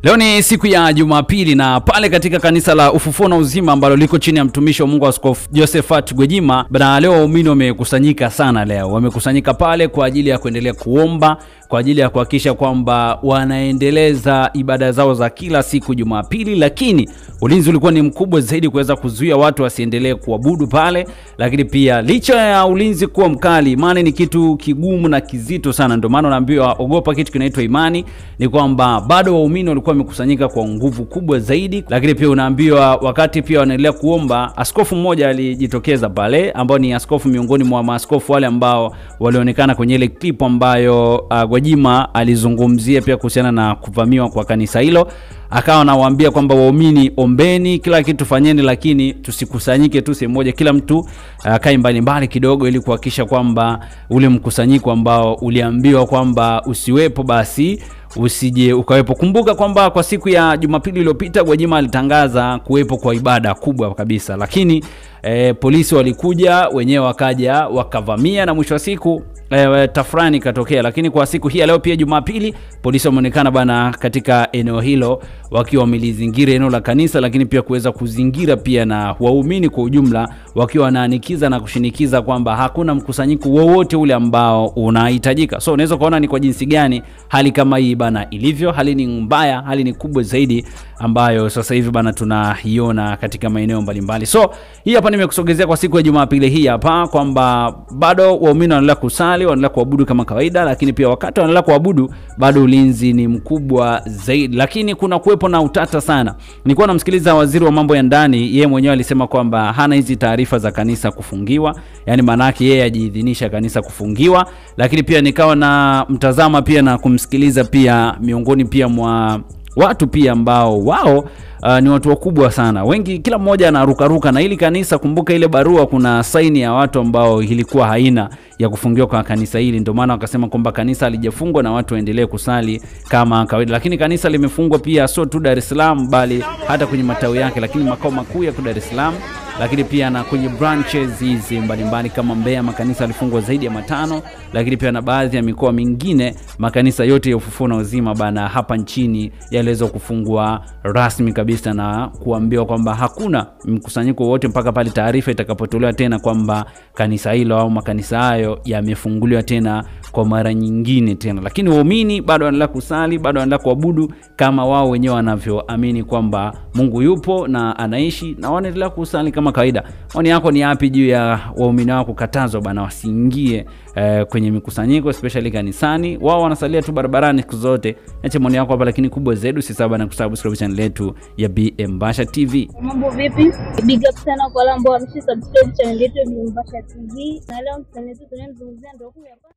Leo ni siku ya Jumapili na pale katika kanisa la Ufufuo na Uzima ambalo liko chini ya mtumishi wa Mungu Askofu Josephat Gwajima, bana leo waumini wamekusanyika sana leo. Wamekusanyika pale kwa ajili ya kuendelea kuomba, kwa ajili ya kuhakikisha kwamba wanaendeleza ibada zao za kila siku Jumapili, lakini ulinzi ulikuwa ni mkubwa zaidi kuweza kuzuia watu wasiendelee kuabudu pale. Lakini pia licha ya ulinzi kuwa mkali, imani ni kitu kigumu na kizito sana. Ndio maana naambiwa ogopa kitu kinaitwa imani. Ni kwamba bado waumini walikuwa wamekusanyika kwa nguvu kubwa zaidi. Lakini pia unaambiwa wakati pia wanaendelea kuomba, askofu mmoja alijitokeza pale, ambao ni askofu miongoni mwa maaskofu wale ambao walionekana kwenye ile clip ambayo Gwajima alizungumzia pia kuhusiana na kuvamiwa kwa kanisa hilo. Akawa anawaambia kwamba waumini ombeni, kila kitu fanyeni, lakini tusikusanyike tu sehemu moja, kila mtu kae mbali mbali kidogo, ili kuhakikisha kwamba ule mkusanyiko ambao uliambiwa kwamba usiwepo basi usije ukawepo. Kumbuka kwamba kwa siku ya Jumapili iliyopita Gwajima alitangaza kuwepo kwa ibada kubwa kabisa, lakini polisi walikuja wenyewe, wakaja wakavamia, na mwisho wa siku tafrani katokea. Lakini kwa siku hii leo pia Jumapili, polisi wameonekana bana katika eneo hilo wakiwa wamelizingira eneo la kanisa, lakini pia kuweza kuzingira pia na waumini kwa ujumla, wakiwa wanaanikiza na kushinikiza kwamba hakuna mkusanyiko wowote ule ambao unahitajika. So unaweza kuona ni kwa jinsi gani hali kama hii bana ilivyo. Hali ni mbaya, hali ni kubwa zaidi ambayo sasa hivi bana tunaiona katika maeneo mbalimbali. So hii hapa nimekusogezea kwa siku ya Jumapili hii hapa kwamba bado waumini wanaendelea kusali, wanaendelea kuabudu kama kawaida, lakini pia wakati wanaendelea kuabudu bado ulinzi ni mkubwa zaidi. Lakini kuna kuwepo na utata sana. Nilikuwa namsikiliza waziri wa mambo ya ndani, yeye mwenyewe alisema kwamba hana hizi taarifa za kanisa kufungiwa, yani maana yake yeye hajiidhinisha kanisa kufungiwa. Lakini pia nikawa na mtazama pia na kumsikiliza pia miongoni pia mwa watu pia ambao wao ni watu wakubwa sana. Wengi kila mmoja anarukaruka na hili kanisa. Kumbuka ile barua kuna saini ya watu ambao ilikuwa haina ya kufungiwa kwa kanisa hili. Ndio maana wakasema kwamba kanisa halijafungwa na watu waendelee kusali kama kawaida. Lakini kanisa limefungwa pia sio tu Dar es Salaam, bali hata kwenye matawi yake, lakini makao makuu ya Dar es Salaam, lakini pia na kwenye branches hizi mbalimbali kama Mbeya makanisa yalifungwa zaidi ya 5, lakini pia na baadhi ya mikoa mingine makanisa yote ya Ufufuo na Uzima bana hapa nchini yaliweza kufungwa rasmi kabisa, na kuambiwa kwamba hakuna mkusanyiko wote mpaka pale taarifa itakapotolewa tena kwamba kanisa hilo au makanisa hayo yamefunguliwa tena kwa mara nyingine tena. Lakini waumini bado wanaendelea kusali, bado wanaendelea kuabudu kama wao wenyewe wanavyoamini kwamba Mungu yupo na anaishi, na wanaendelea kusali kama kawaida. Maoni yako ni yapi juu ya waumini wao kukatazwa bana wasiingie kwenye mikusanyiko especially kanisani? Wao wanasalia tu barabarani siku zote. Acha maoni yako hapa, lakini kubwa zaidi usisahau na kusubscribe channel yetu ya BM Basha TV. Mambo vipi? Big up sana kwa wale ambao wamesubscribe channel yetu ya BM Basha TV. Na leo msanii wetu tunamzungumzia ndio huyu hapa.